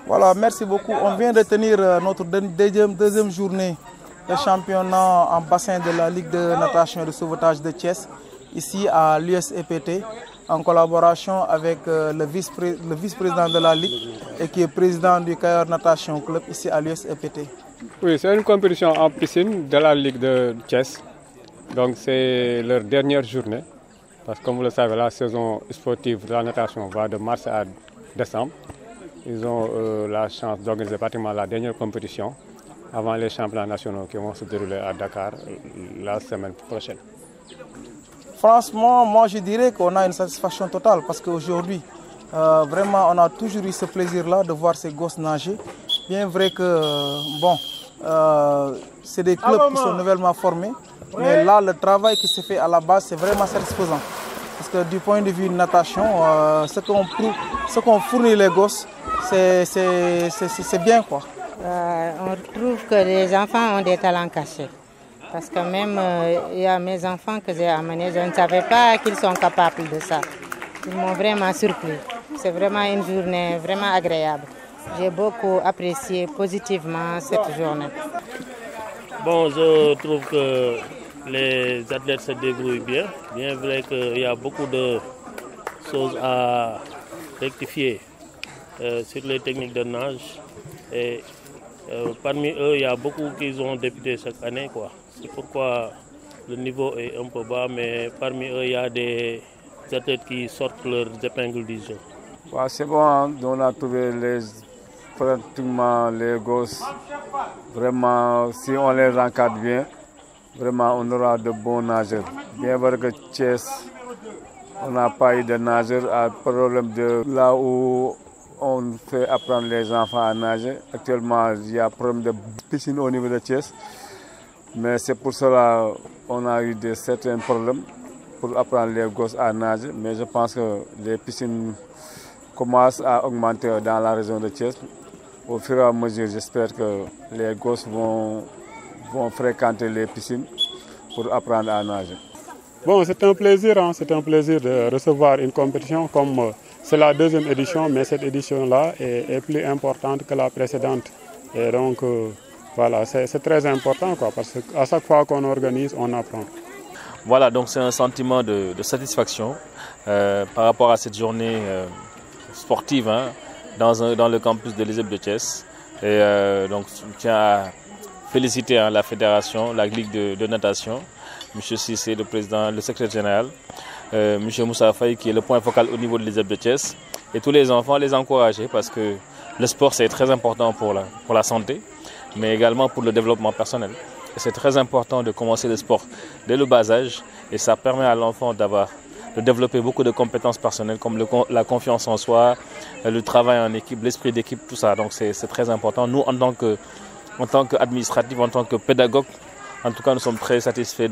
Voilà, merci beaucoup. On vient de tenir notre deuxième journée de championnat en bassin de la Ligue de natation et de sauvetage de Thiès, ici à l'USEPT, en collaboration avec le vice-président de la Ligue et qui est président du Cayar Natation Club ici à l'USEPT. Oui, c'est une compétition en piscine de la Ligue de Thiès. Donc c'est leur dernière journée. Parce que comme vous le savez, la saison sportive de la natation va de mars à décembre. Ils ont la chance d'organiser pratiquement la dernière compétition avant les championnats nationaux qui vont se dérouler à Dakar la semaine prochaine. Franchement, moi je dirais qu'on a une satisfaction totale parce qu'aujourd'hui, vraiment on a toujours eu ce plaisir-là de voir ces gosses nager. Bien vrai que, c'est des clubs qui sont nouvellement formés, mais là le travail qui se fait à la base c'est vraiment satisfaisant. Parce que du point de vue de natation, ce qu'on fournit les gosses, c'est bien quoi. On trouve que les enfants ont des talents cachés. Parce que même il y a mes enfants que j'ai amenés, je ne savais pas qu'ils sont capables de ça. Ils m'ont vraiment surpris. C'est vraiment une journée vraiment agréable. J'ai beaucoup apprécié positivement cette journée. Bon, je trouve que les athlètes se débrouillent bien. Bien vrai qu'il y a beaucoup de choses à rectifier sur les techniques de nage. Et parmi eux, il y a beaucoup qui ont débuté chaque année, quoi. C'est pourquoi le niveau est un peu bas, mais parmi eux, il y a des athlètes qui sortent leurs épingles du jeu. Ouais, c'est bon, hein? On a trouvé pratiquement les gosses. Vraiment, si on les encadre bien, vraiment on aura de bons nageurs. Bien vrai que Thiès, on n'a pas eu de nageurs à problème de là où on fait apprendre les enfants à nager. Actuellement, il y a un problème de piscine au niveau de Thiès. Mais c'est pour cela qu'on a eu certains problèmes pour apprendre les gosses à nager. Mais je pense que les piscines commencent à augmenter dans la région de Thiès. Au fur et à mesure, j'espère que les gosses vont fréquenter les piscines pour apprendre à nager. Bon, c'est un plaisir de recevoir une compétition comme c'est la deuxième édition, mais cette édition-là est plus importante que la précédente. Et donc, voilà, c'est très important quoi, parce qu'à chaque fois qu'on organise, on apprend. Voilà, donc c'est un sentiment de satisfaction par rapport à cette journée sportive dans le campus de l'ISEP de Thiès. Et donc, je tiens à féliciter la fédération, la Ligue de natation, M. Cissé, le président, le secrétaire général, M. Moussa Faye, qui est le point focal au niveau de l'ISEP de Thiès, et tous les enfants, les encourager parce que le sport, c'est très important pour la santé, mais également pour le développement personnel. Et c'est très important de commencer le sport dès le bas âge, et ça permet à l'enfant de développer beaucoup de compétences personnelles comme la confiance en soi, le travail en équipe, l'esprit d'équipe, tout ça. Donc c'est très important. Nous, en tant qu'administratifs, en tant que pédagogues, en tout cas, nous sommes très satisfaits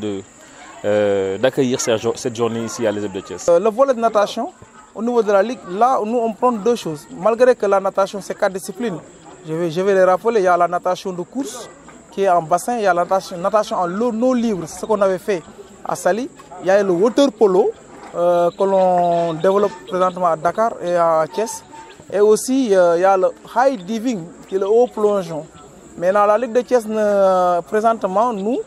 d'accueillir cette journée ici à l'ISEP de Thiès. Le volet de natation, au niveau de la Ligue, là, nous, on prend deux choses. Malgré que la natation, c'est 4 disciplines, je vais les rappeler. Il y a la natation de course qui est en bassin, il y a la natation en eau libre, c'est ce qu'on avait fait à Sali. Il y a le water polo que l'on développe présentement à Dakar et à Thiès. Et aussi, il y a le high diving, qui est le haut plongeon. Mais dans la Ligue de Thiès, présentement, nous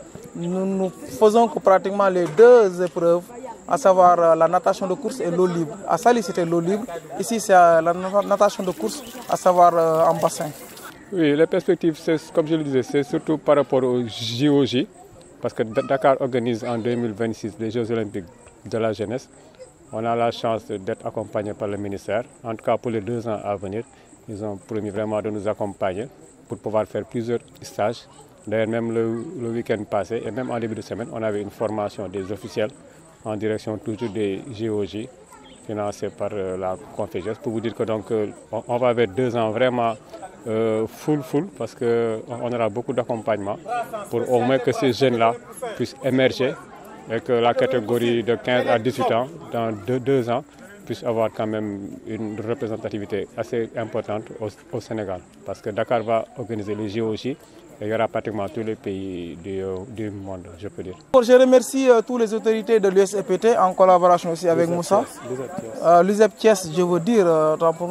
faisons que pratiquement les deux épreuves, à savoir la natation de course et l'eau libre. À Sali, c'était l'eau libre. Ici, c'est la natation de course, à savoir en bassin. Oui, les perspectives, comme je le disais, c'est surtout par rapport aux JOJ, parce que Dakar organise en 2026 les Jeux olympiques de la jeunesse. On a la chance d'être accompagné par le ministère. En tout cas, pour les 2 ans à venir, ils ont promis vraiment de nous accompagner pour pouvoir faire plusieurs stages. D'ailleurs, même le week-end passé et même en début de semaine, on avait une formation des officiels en direction toujours des JOJ financés par la Confédération. Pour vous dire que donc, on va vers 2 ans vraiment full parce qu'on aura beaucoup d'accompagnement pour au moins que ces jeunes-là puissent émerger et que la catégorie de 15 à 18 ans, dans 2 ans, puisse avoir quand même une représentativité assez importante au Sénégal. Parce que Dakar va organiser les JOJ il y aura pratiquement tous les pays du monde, je peux dire. Je remercie toutes les autorités de l'USEPT en collaboration aussi avec Moussa. L'USEP Thiès, je veux dire,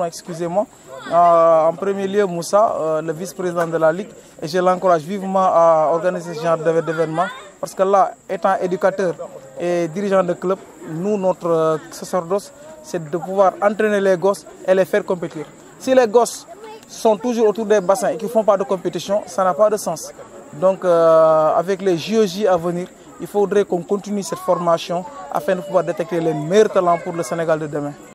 excusez-moi. En premier lieu, Moussa, le vice-président de la Ligue, et je l'encourage vivement à organiser ce genre d'événement parce que là, étant éducateur et dirigeant de club, nous, notre sacerdoce, c'est de pouvoir entraîner les gosses et les faire compétir. Si les gosses sont toujours autour des bassins et qui ne font pas de compétition, ça n'a pas de sens. Donc, avec les JOJ à venir, il faudrait qu'on continue cette formation afin de pouvoir détecter les meilleurs talents pour le Sénégal de demain.